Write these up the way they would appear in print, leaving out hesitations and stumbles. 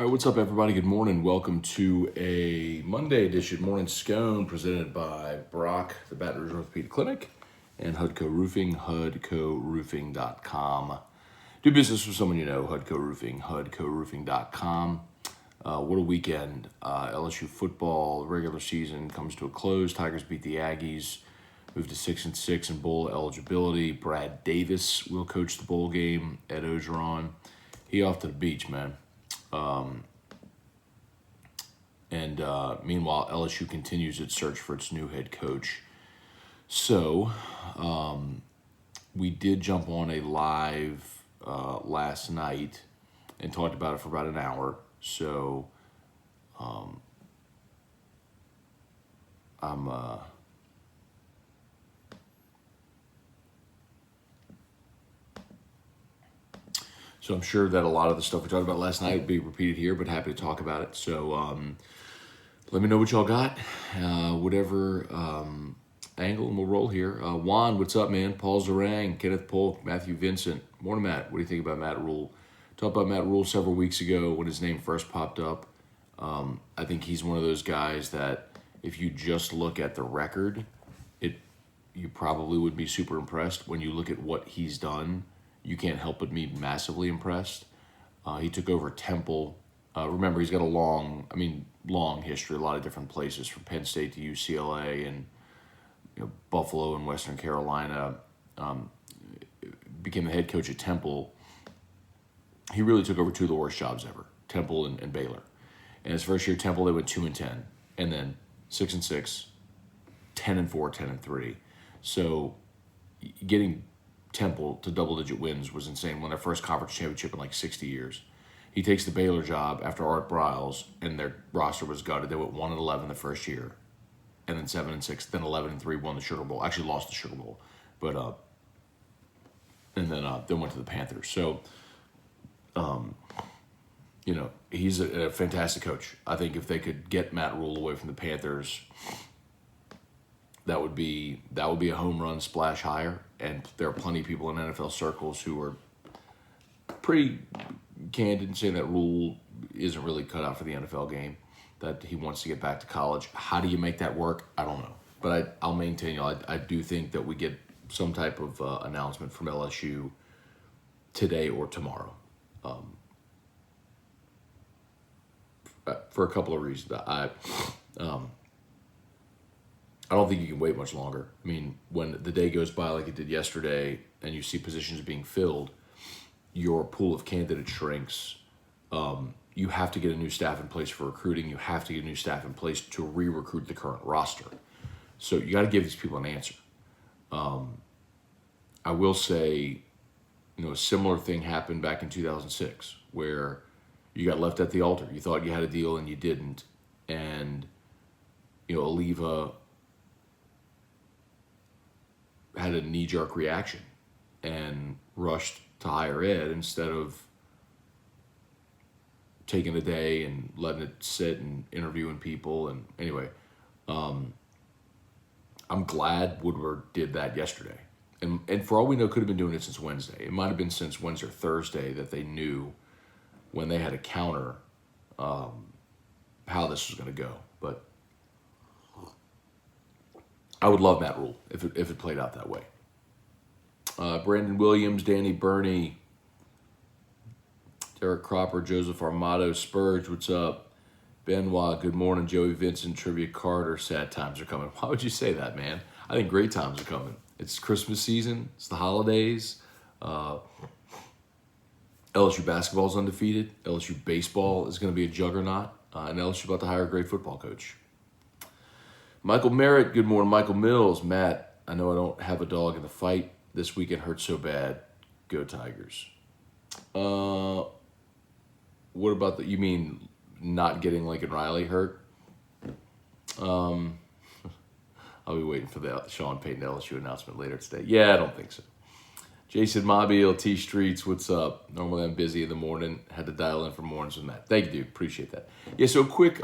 All right, what's up, everybody? Good morning. Welcome to a Monday edition Morning Scone presented by Brock, the Baton Rouge Orthopedic Clinic, and HUDCO Roofing, HUDCORoofing.com. Do business with someone you know, HUDCO Roofing, HUDCORoofing.com. What a weekend. LSU football regular season comes to a close. Tigers beat the Aggies, moved to 6-6 in bowl eligibility. Brad Davis will coach the bowl game at Ogeron. He off to the beach, man. Meanwhile, LSU continues its search for its new head coach. So, we did jump on a live last night and talked about it for about an hour. So, I'm sure that a lot of the stuff we talked about last night will be repeated here, but happy to talk about it. So, let me know what y'all got, whatever angle, and we'll roll here. Juan, what's up, man? Paul Zarang, Kenneth Polk, Matthew Vincent. Morning, Matt. What do you think about Matt Rhule? Talked about Matt Rhule several weeks ago when his name first popped up. I think he's one of those guys that if you just look at the record, you probably would be super impressed. When you look at what he's done, you can't help but be massively impressed. He took over Temple. Remember, he's got a long history, a lot of different places, from Penn State to UCLA and Buffalo and Western Carolina. Became the head coach at Temple. He really took over two of the worst jobs ever, Temple and Baylor. And his first year at Temple, they went 2-10, and then 6-6, 10-4, 10-3. So getting Temple to double-digit wins was insane. Won their first conference championship in like 60 years. He takes the Baylor job after Art Briles, and their roster was gutted. They went 1-11 the first year, and then 7-6, then 11-3, won the Sugar Bowl. Actually lost the Sugar Bowl, but and then went to the Panthers. So, he's a fantastic coach. I think if they could get Matt Rhule away from the Panthers, that would be a home run splash hire. And there are plenty of people in NFL circles who are pretty candid in saying that Rhule isn't really cut out for the NFL game, that he wants to get back to college. How do you make that work? I don't know. But I'll maintain I do think that we get some type of announcement from LSU today or tomorrow. For a couple of reasons. I don't think you can wait much longer. I mean, when the day goes by like it did yesterday and you see positions being filled, your pool of candidates shrinks. You have to get a new staff in place for recruiting. You have to get a new staff in place to re-recruit the current roster. So you got to give these people an answer. I will say, a similar thing happened back in 2006 where you got left at the altar. You thought you had a deal and you didn't. And, Oliva had a knee-jerk reaction and rushed to higher ed instead of taking a day and letting it sit and interviewing people. And anyway, I'm glad Woodward did that yesterday. And for all we know, could have been doing it since Wednesday. It might have been since Wednesday or Thursday that they knew when they had a counter how this was going to go. But I would love Matt Rhule if it played out that way. Brandon Williams, Danny Burney, Derek Cropper, Joseph Armato, Spurge, what's up? Benoit, good morning. Joey Vincent, Trivia Carter, sad times are coming. Why would you say that, man? I think great times are coming. It's Christmas season. It's the holidays. LSU basketball is undefeated. LSU baseball is going to be a juggernaut. And LSU about to hire a great football coach. Michael Merritt, good morning. Michael Mills, Matt, I know I don't have a dog in the fight. This weekend hurt so bad. Go Tigers. What about you mean not getting Lincoln Riley hurt? I'll be waiting for the Sean Payton LSU announcement later today. Yeah, I don't think so. Jason Mobile, T Streets, what's up? Normally I'm busy in the morning. Had to dial in for mornings with Matt. Thank you, dude. Appreciate that. Yeah, so quick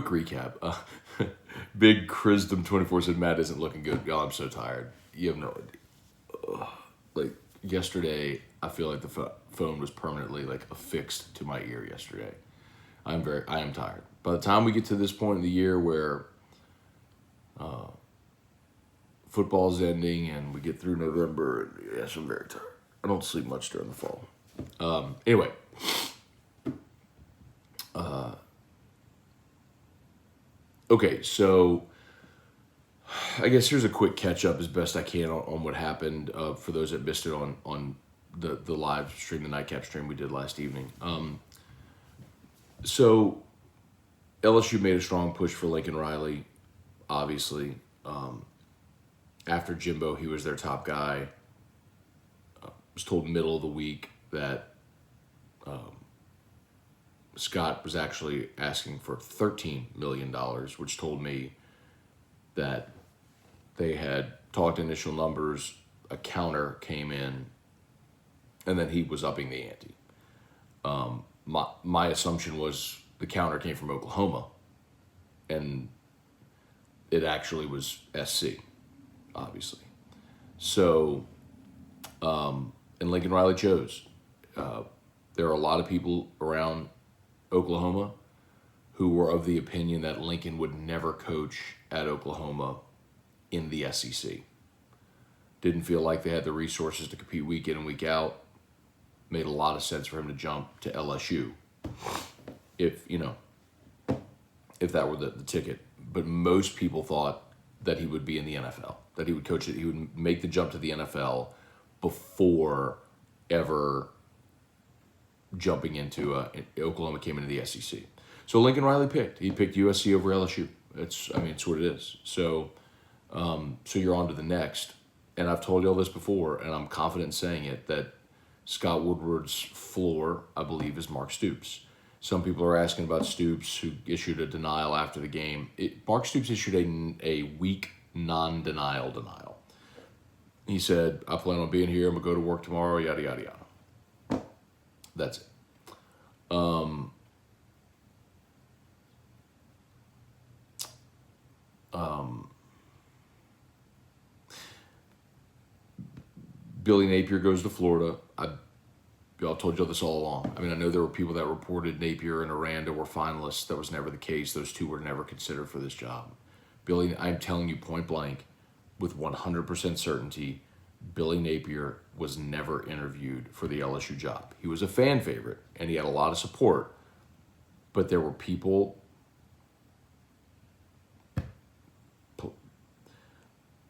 recap. Big Chrisdom 24 said Matt isn't looking good. God, I'm so tired. You have no idea. yesterday, I feel like the phone was permanently like affixed to my ear yesterday. I am tired. By the time we get to this point in the year where football's ending and we get through November, and yes, I'm very tired. I don't sleep much during the fall. Anyway, okay, so I guess here's a quick catch up as best I can on what happened for those that missed it on the live stream, the nightcap stream we did last evening. So LSU made a strong push for Lincoln Riley, obviously. After Jimbo, he was their top guy. Was told middle of the week that Scott was actually asking for $13 million, which told me that they had talked initial numbers, a counter came in, and then he was upping the ante. My assumption was the counter came from Oklahoma, and it actually was SC, obviously. So, and Lincoln Riley chose. There are a lot of people around Oklahoma who were of the opinion that Lincoln would never coach at Oklahoma in the SEC. Didn't feel like they had the resources to compete week in and week out. Made a lot of sense for him to jump to LSU if that were the ticket. But most people thought that he would be in the NFL, that he would coach it, he would make the jump to the NFL before ever jumping into Oklahoma came into the SEC. So Lincoln Riley He picked USC over LSU. It's what it is. So you're on to the next. And I've told you all this before, and I'm confident in saying it, that Scott Woodward's floor, I believe, is Mark Stoops. Some people are asking about Stoops, who issued a denial after the game. Mark Stoops issued a weak non-denial denial. He said, I plan on being here, I'm going to go to work tomorrow, yada, yada, yada. That's it. Billy Napier goes to Florida. I've told you this all along. I mean, I know there were people that reported Napier and Aranda were finalists. That was never the case. Those two were never considered for this job. Billy, I'm telling you point blank, with 100% certainty, Billy Napier was never interviewed for the LSU job. He was a fan favorite, and he had a lot of support, but there were people,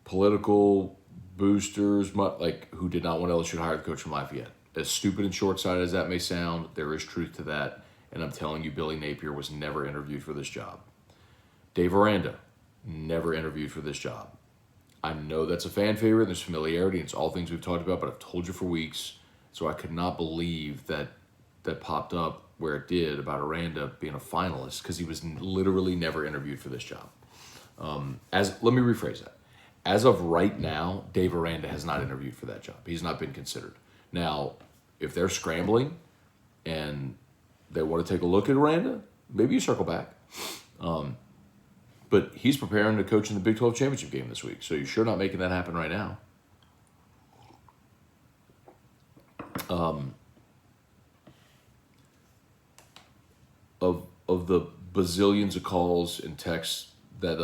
political boosters, who did not want LSU to hire the coach from Lafayette. As stupid and short-sighted as that may sound, there is truth to that, and I'm telling you, Billy Napier was never interviewed for this job. Dave Aranda, never interviewed for this job. I know that's a fan favorite, and there's familiarity, and it's all things we've talked about, but I've told you for weeks, so I could not believe that popped up where it did about Aranda being a finalist, because he was literally never interviewed for this job. Let me rephrase that. As of right now, Dave Aranda has not interviewed for that job. He's not been considered. Now, if they're scrambling and they want to take a look at Aranda, maybe you circle back. But he's preparing to coach in the Big 12 championship game this week, so you're sure not making that happen right now. Of the bazillions of calls and texts that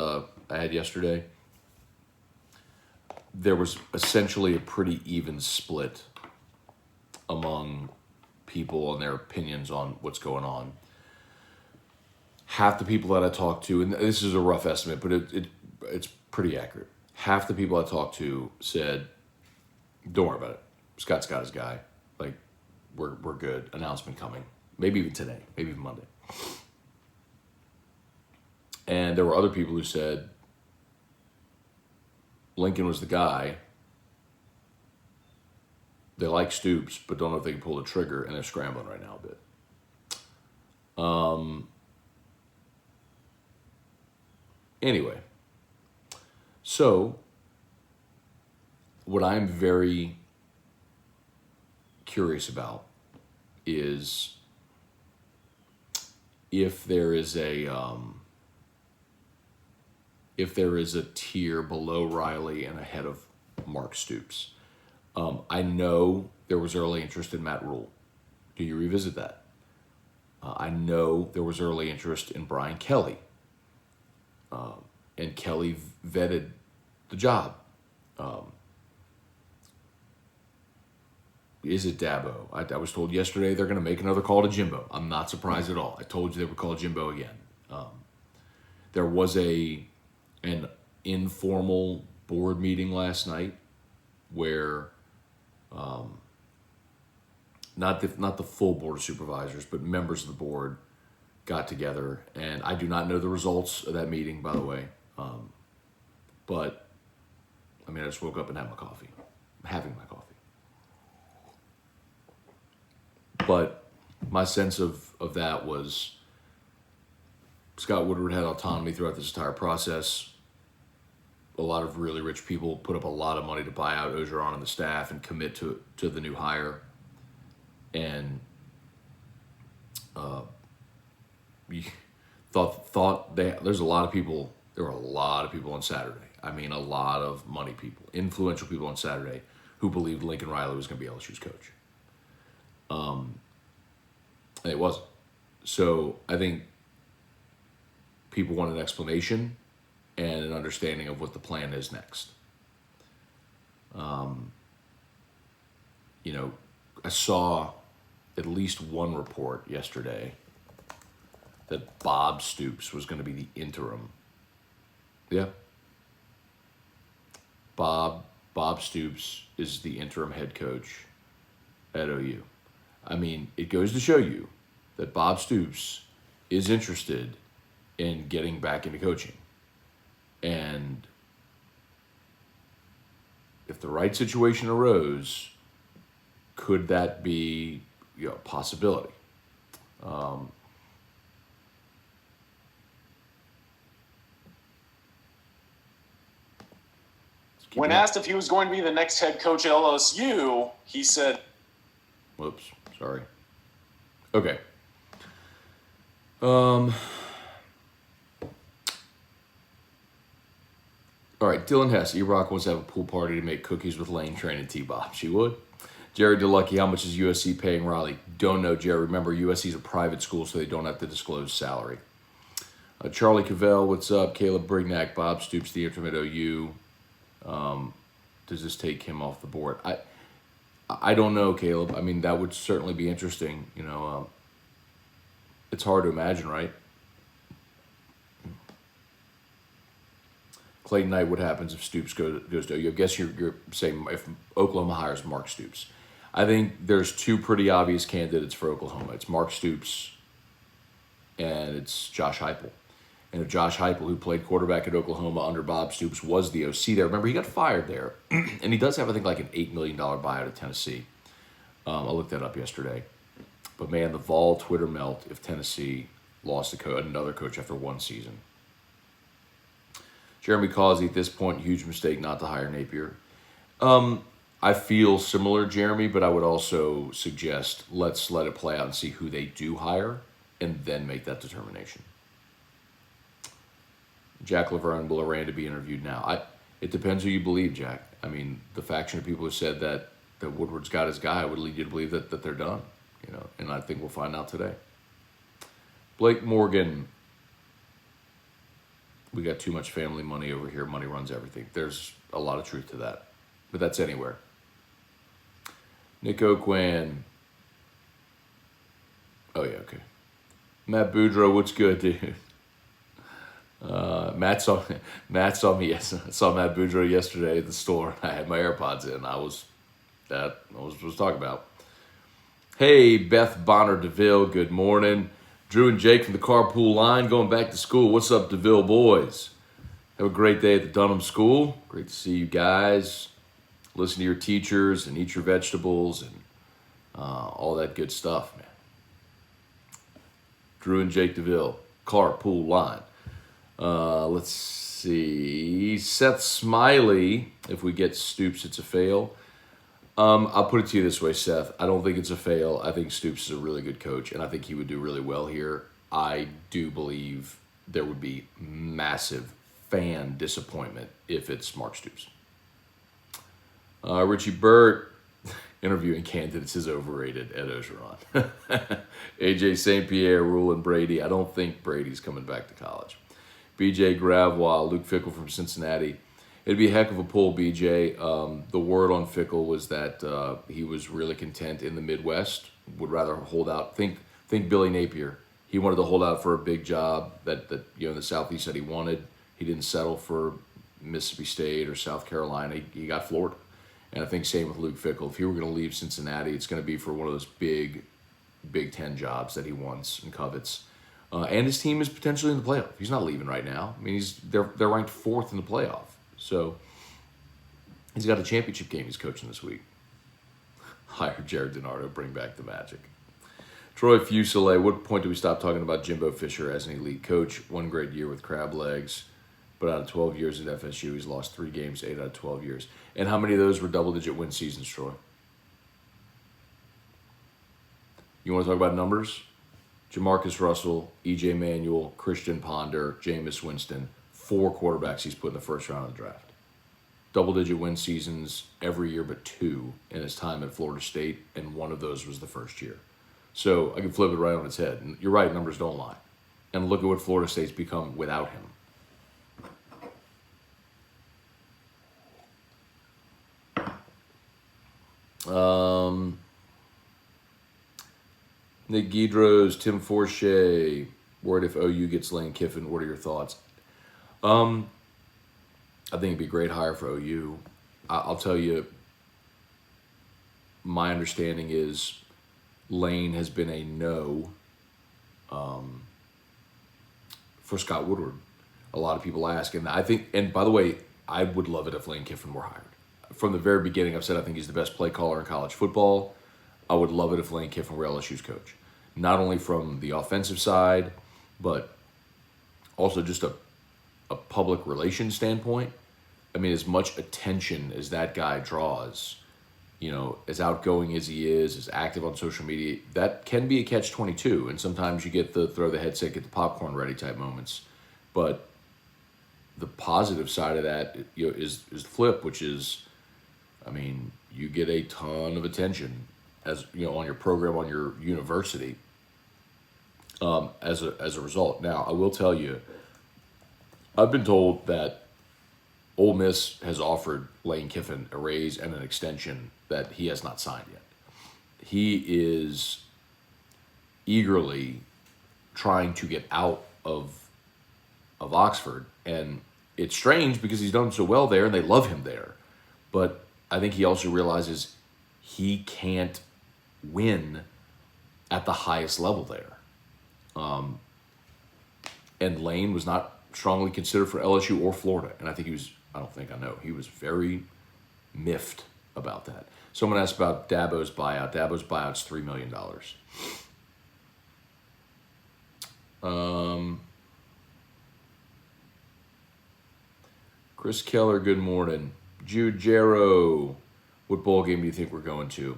I had yesterday, there was essentially a pretty even split among people and their opinions on what's going on. Half the people that I talked to, and this is a rough estimate, but it's pretty accurate. Half the people I talked to said, don't worry about it. Scott's got his guy. Like, we're good. Announcement coming. Maybe even today. Maybe even Monday. And there were other people who said Lincoln was the guy. They like Stoops, but don't know if they can pull the trigger, and they're scrambling right now a bit. Anyway, so what I'm very curious about is if there is a tier below Riley and ahead of Mark Stoops. I know there was early interest in Matt Rhule. Do you revisit that? I know there was early interest in Brian Kelly, and Kelly vetted the job. Is it Dabo? I was told yesterday they're going to make another call to Jimbo. I'm not surprised at all. I told you they would call Jimbo again. There was an informal board meeting last night where not the full board of supervisors, but members of the board got together, and I do not know the results of that meeting, by the way. But I mean, I just woke up and had my coffee. I'm having my coffee. But my sense of that was Scott Woodward had autonomy throughout this entire process. A lot of really rich people put up a lot of money to buy out Ogeron and the staff and commit to the new hire. And we thought there's a lot of people. There were a lot of people on Saturday. I mean, a lot of money people, influential people on Saturday, who believed Lincoln Riley was going to be LSU's coach. And it wasn't. So I think people want an explanation and an understanding of what the plan is next. I saw at least one report yesterday that Bob Stoops was going to be the interim. Yeah. Bob Stoops is the interim head coach at OU. I mean, it goes to show you that Bob Stoops is interested in getting back into coaching. And if the right situation arose, could that be a possibility? When asked if he was going to be the next head coach at LSU, he said... Whoops, sorry. Okay. All right, Dylan Hess. E-Rock wants to have a pool party to make cookies with Lane Train and T-Bob. She would. Jerry DeLucky, how much is USC paying Riley? Don't know, Jerry. Remember, USC is a private school, so they don't have to disclose salary. Charlie Cavell, what's up? Caleb Brignac, Bob Stoops, the interim at OU. Does this take him off the board? I don't know, Caleb. I mean, that would certainly be interesting. It's hard to imagine, right? Clayton Knight, what happens if Stoops goes to OU? I guess you're saying if Oklahoma hires Mark Stoops. I think there's two pretty obvious candidates for Oklahoma. It's Mark Stoops and it's Josh Heupel. And if Josh Heupel, who played quarterback at Oklahoma under Bob Stoops, was the OC there. Remember, he got fired there. And he does have, I think, like an $8 million buyout at Tennessee. I looked that up yesterday. But, man, the Vol Twitter melt if Tennessee lost another coach after one season. Jeremy Causey, at this point, huge mistake not to hire Napier. I feel similar, Jeremy, but I would also suggest let's let it play out and see who they do hire and then make that determination. Jack Laverne, will Aranda be interviewed now? It depends who you believe, Jack. I mean, the faction of people who said that Woodward's got his guy would lead you to believe that they're done, and I think we'll find out today. Blake Morgan, we got too much family money over here. Money runs everything. There's a lot of truth to that, but that's anywhere. Nick O'Quinn. Oh, yeah, okay. Matt Boudreaux, what's good, dude? Matt saw me. Yes, I saw Matt Boudreaux yesterday at the store. I had my AirPods in. I was talking about. Hey, Beth Bonner DeVille. Good morning. Drew and Jake from the carpool line going back to school. What's up, DeVille boys? Have a great day at the Dunham School. Great to see you guys. Listen to your teachers and eat your vegetables and all that good stuff, man. Drew and Jake DeVille, carpool line. Let's see. Seth Smiley, if we get Stoops, it's a fail. I'll put it to you this way, Seth. I don't think it's a fail. I think Stoops is a really good coach, and I think he would do really well here. I do believe there would be massive fan disappointment if it's Mark Stoops. Richie Burt, interviewing candidates is overrated. Ed Ogeron. AJ St. Pierre, Rhule, and Brady. I don't think Brady's coming back to college. BJ Gravois, Luke Fickell from Cincinnati. It'd be a heck of a pull, BJ. The word on Fickell was that he was really content in the Midwest. Would rather hold out. Think Billy Napier. He wanted to hold out for a big job that in the Southeast that he wanted. He didn't settle for Mississippi State or South Carolina. He got Florida. And I think same with Luke Fickell. If he were going to leave Cincinnati, it's going to be for one of those big Big Ten jobs that he wants and covets. And his team is potentially in the playoff. He's not leaving right now. I mean, they're ranked 4th in the playoff. So he's got a championship game he's coaching this week. Hire Jared DiNardo, bring back the magic. Troy Fuselier, what point do we stop talking about Jimbo Fisher as an elite coach? 1 great year with crab legs, but out of 12 years at FSU, he's lost 3 games, 8 out of 12 years. And how many of those were double-digit win seasons, Troy? You want to talk about numbers? Jamarcus Russell, E.J. Manuel, Christian Ponder, Jameis Winston, 4 quarterbacks he's put in the first round of the draft. Double-digit win seasons every year but 2 in his time at Florida State, and 1 of those was the first year. So I can flip it right on its head. And you're right, numbers don't lie. And look at what Florida State's become without him. Nick Guidros, Tim Forshey, worried if OU gets Lane Kiffin. What are your thoughts? I think it'd be a great hire for OU. I'll tell you, my understanding is Lane has been a no for Scott Woodward. A lot of people ask, and I think, and by the way, I would love it if Lane Kiffin were hired. From the very beginning, I've said I think he's the best play caller in college football. I would love it if Lane Kiffin were LSU's coach. Not only from the offensive side, but also just a public relations standpoint. I mean, as much attention as that guy draws, as outgoing as he is, as active on social media, that can be a catch-22. And sometimes you get the throw the headset, get the popcorn ready type moments. But the positive side of that is flip, which is, I mean, you get a ton of attention as on your program, on your university, as a result. Now, I will tell you, I've been told that Ole Miss has offered Lane Kiffin a raise and an extension that he has not signed yet. He is eagerly trying to get out of Oxford, and it's strange because he's done so well there and they love him there. But I think he also realizes he can't win at the highest level there. And Lane was not strongly considered for LSU or Florida. And I think he was very miffed about that. Someone asked about Dabo's buyout. Dabo's buyout's $3 million. Chris Keller, good morning. Jude Jarrow, what bowl game do you think we're going to?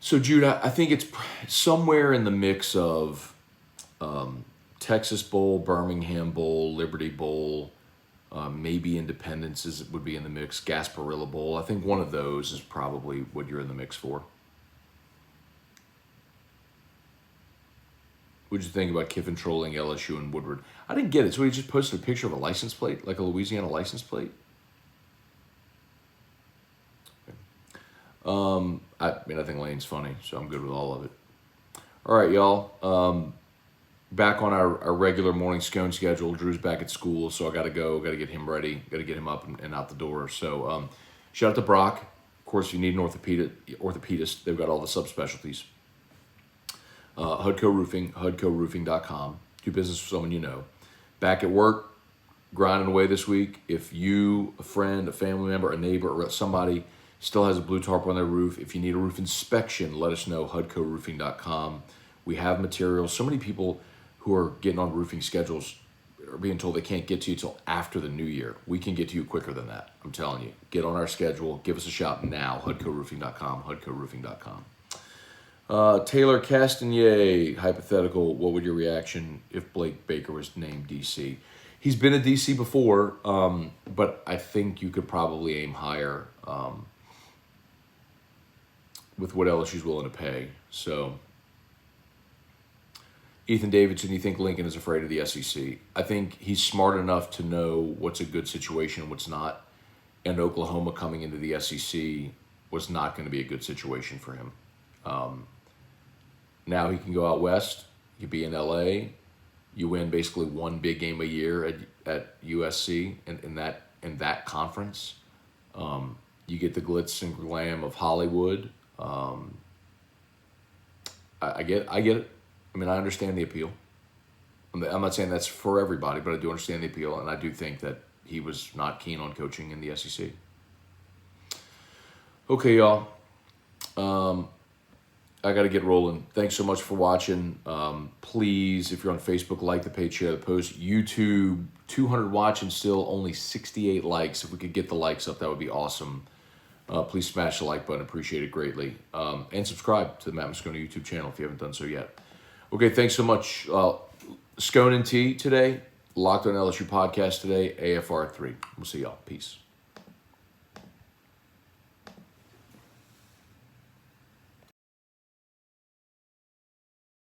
So, Jude, I think it's somewhere in the mix of Texas Bowl, Birmingham Bowl, Liberty Bowl, maybe Independence would be in the mix, Gasparilla Bowl. I think one of those is probably what you're in the mix for. What'd you think about Kiffin trolling LSU and Woodward? I didn't get it. So he just posted a picture of a license plate, like a Louisiana license plate? I think Lane's funny, so I'm good with all of it. All right, y'all. Back on our regular morning Scone schedule. Drew's back at school, so I got to go. Got to get him ready. Got to get him up and out the door. So shout out to Brock. Of course, if you need an orthopedist, they've got all the subspecialties. Hudco Roofing, HudcoRoofing.com. Do business with someone you know. Back at work, grinding away this week. If you, a friend, a family member, a neighbor, or somebody still has a blue tarp on their roof, if you need a roof inspection, let us know, HudcoRoofing.com. We have materials. So many people who are getting on roofing schedules are being told they can't get to you until after the new year. We can get to you quicker than that. I'm telling you. Get on our schedule. Give us a shout now, HudcoRoofing.com, HudcoRoofing.com. Taylor Castagnier, hypothetical, what would your reaction if Blake Baker was named DC? He's been a DC before, but I think you could probably aim higher. with what LSU's willing to pay. So, Ethan Davidson, you think Lincoln is afraid of the SEC? I think he's smart enough to know what's a good situation and what's not. And Oklahoma coming into the SEC was not going to be a good situation for him. Now he can go out west. You could be in LA. You win basically one big game a year at USC in that conference. You get the glitz and glam of Hollywood. I get it. I mean, I understand the appeal. I'm not saying that's for everybody, but I do understand the appeal, and I do think that he was not keen on coaching in the SEC. Okay, y'all. I got to get rolling. Thanks so much for watching. Please, if you're on Facebook, like the page, share the post. YouTube, 200 watching still, only 68 likes. If we could get the likes up, that would be awesome. Please smash the like button. Appreciate it greatly. And subscribe to the Matt Scone YouTube channel if you haven't done so yet. Okay, thanks so much. Scone and T today. Locked on LSU podcast today. AFR 3. We'll see y'all. Peace.